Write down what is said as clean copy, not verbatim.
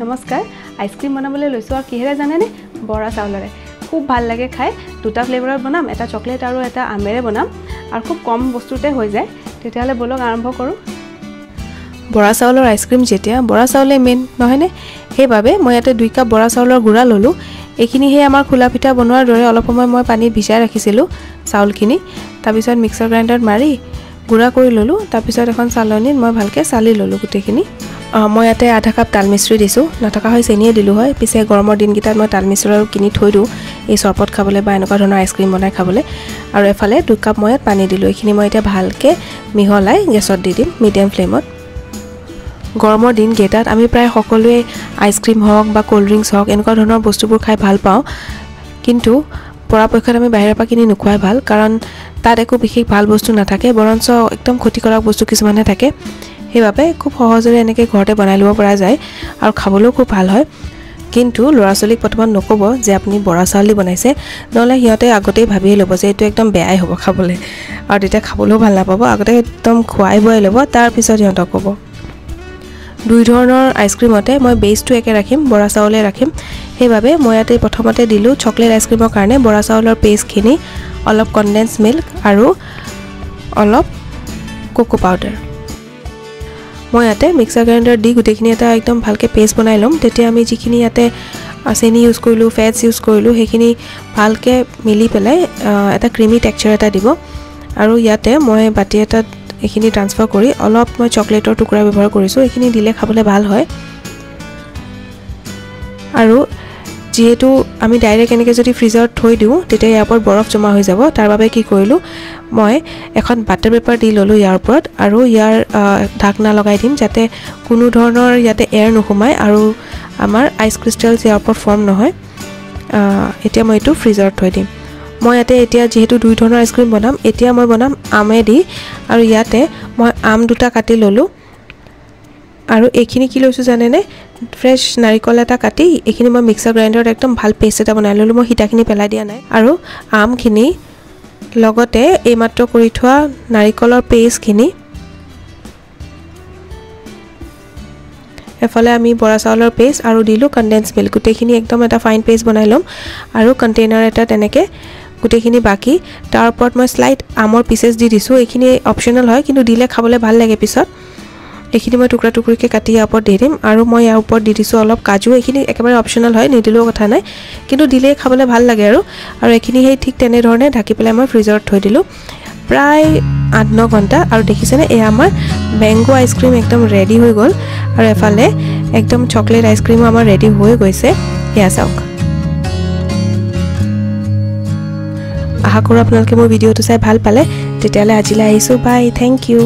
নমস্কাৰ আইসক্ৰীম বনাবলৈ লৈছো আৰু কিহেৰে জানেনে বৰা চাউলৰে খুব ভাল লাগে খাই দুটা ফ্লেভাৰত বনাম এটা চকলেট আৰু এটা আমেৰে বনাম আৰু খুব কম বস্তুতে হৈ যায় তেতিয়ালে বলক আৰম্ভ কৰো বৰা চাউলৰ আইসক্ৰীম যেতিয়া বৰা চাউলে মেইন নহয়নে সেইবাবে মই ইয়াতে 2 কাপ বৰা চাউলৰ গুড়া ললো এখিনি হে আমাৰ খোলা পিঠা বনোৱাৰ দৰে অলপ সময় মই পানী ভিজাই ৰাখিছিলো চাউলখিনি তাৰ পিছত মিক্সাৰ গ্ৰাইণ্ডাৰত মাৰি গুড়া কৰি ললো তাৰ পিছত এখন চালনীত মই ভালকে চালি ললো গুটেখিনি মই ইয়াতে আধা কাপ তাল মিশ্ৰি দিছো নটকা হৈ চেনিয়ে দিলো হয় পিছে গৰমৰ দিন কিটাত মই তাল মিশ্ৰি কিনি থৈ দিও এই চৰপত খাবলৈ বা এনেকুৱা ধৰণৰ আইসক্ৰীম বনাই খাবলৈ আৰু এফালে 2 কাপ মই পানী দিলো এখিনি মই এতিয়া ভালকে মিহলাই গেছত দি দিম মিডিয়াম ফ্লেমত গৰমৰ দিন কেটাত আমি প্ৰায় সকলোৱে আইসক্ৰীম হওক বা কোল্ড ড্ৰিংকস হওক এনেকুৱা ধৰণৰ বস্তুবোৰ খাই ভাল পাওঁ কিন্তু পৰাপক্ষত আমি বাহিৰৰ পৰা কিনি নোখোৱাই ভাল কাৰণ তাত একো বিশেষ ভাল বস্তু নাথাকে বৰঞ্চ একদম ক্ষতিকাৰক বস্তু কিছুমানে থাকে সেইবাবে খুব সহজৰে এনেকৈ ঘৰতে বনাই লব পৰা যায় আৰু খাবলৈও খুব ভাল হয় কিন্তু লৰাচলিক প্ৰথমত নকব যে আপুনি বৰা চাউল দি বনাইছে নহলে হিয়তে আগতেই ভাবিয়ে লব যে এটো একদম বেয়াই হ'ব খাবলৈ আৰু তেতিয়া খাবলৈও ভাল নাপাব আগতে একদম খুৱাই বই লব তাৰ পিছত হিয়তক কব দুই ধৰণৰ আইসক্ৰীমতে মই বেসটো একে ৰাখিম বৰা চাউলে ৰাখিম সেইবাবে মই ইয়াতে প্ৰথমতে দিলো চকলেট আইসক্ৰীমৰ কাৰণে বৰা চাউলৰ পেষ্টখিনি অলপ কনডেন্স মিল্ক আৰু অলপ কোকো পাউডাৰ মই ইয়াতে মিক্সাৰ গ্ৰাইণ্ডাৰ দি গুটেখিনি এটা একদম ভালকে পেষ্ট বনাই লম তেতিয়া আমি যিখিনি ইয়াতে চেনি ইউজ কৰিলো ফেটস ইউজ কৰিলো সেইখিনি ভালকে মিলি পেলাই এটা ক্ৰিমি টেক্সচাৰ এটা দিব আৰু ইয়াতে মই বাটি এটা এখিনি ট্ৰান্সফাৰ কৰি অলপ মই চকলেটৰ টুকুৰা ব্যৱহাৰ কৰিছো এখিনি দিলে খাবলৈ ভাল হয় আৰু যেহেতু আমি ডাইৰেক্ট এনেকৈ যদি ফ্ৰিজত থৈ দিও তেতিয়া ইয়াৰ ওপৰত বৰফ জমা হৈ যাব তাৰ বাবে কি কৰিলো মই এখন বাটাৰ পেপাৰ দি ললো ইয়াৰ ওপৰত আৰু ইয়াৰ ঢাকনা লগাই দিম যাতে কোনো ধৰণৰ ইয়াতে এয়াৰ নোসোমায় আৰু আমাৰ আইস ক্ৰিস্টালছ ইয়াৰ ওপৰত ফৰ্ম নহয় এতিয়া মই এটো ফ্ৰিজত থৈ দিম মই ইয়াতে এতিয়া যেহেতু দুই ধৰণৰ আইসক্ৰীম বনাম এতিয়া মই বনাম আমে দি আৰু ইয়াতে মই আম দুটা কাটি ললো আৰু এখিনি কি লৈছো জানেনে ফ্ৰেশ নাৰিকল এটা কাটি এখিনি মই মিক্সাৰ গ্ৰাইণ্ডাৰত একদম ভাল পেষ্ট এটা বনাই ললো মই হিটাখিনি পেলাই দিয়া নাই আৰু আমখিনি লগতে এই মাত্ৰ কৰি থোৱা নাৰিকলৰ পেষ্টখিনি এফালে আমি বৰা চাউলৰ পেষ্ট আৰু দিলো কনডেন্স মিল্ক গুটেখিনি একদম এটা ফাইন পেষ্ট বনাই লম আৰু কন্টেইনাৰ এটা তেনেকে গুটেখিনি বাকি তাৰ ওপৰত মই স্লাইড আমৰ পিসেস দি দিছো এখিনি অপচনেল হয় কিন্তু দিলে খাবলৈ ভাল লাগে পিছত এখিনি মই টুকুৰা টুকুৰিকে কাটি ইয়াৰ ওপৰত দি দিম আৰু মই ইয়াৰ ওপৰত দি দিছো অলপ কাজু এখিনি একেবাৰে অপচনেল হয় নিদিলেও কথা নাই কিন্তু দিলে খাবলৈ ভাল লাগে আৰু এখিনি হেই ঠিক তেনে ধৰণে ঢাকি পেলাই মই ফ্ৰিজত থৈ দিলো প্ৰায় 8-9 ঘণ্টা আৰু দেখিছেনে এই আমাৰ ম্যাঙ্গো আইসক্ৰীম একদম ৰেডি হৈ গল আৰু এফালে একদম চকলেট আইসক্ৰীমও আমাৰ ৰেডি হৈ গৈছে এয়া চাওক আশা কৰো আপোনালোকে মোৰ ভিডিওটো চাই ভাল পালে তেতিয়ালে আজিলৈ আহিছো বাই থ্যাংক ইউ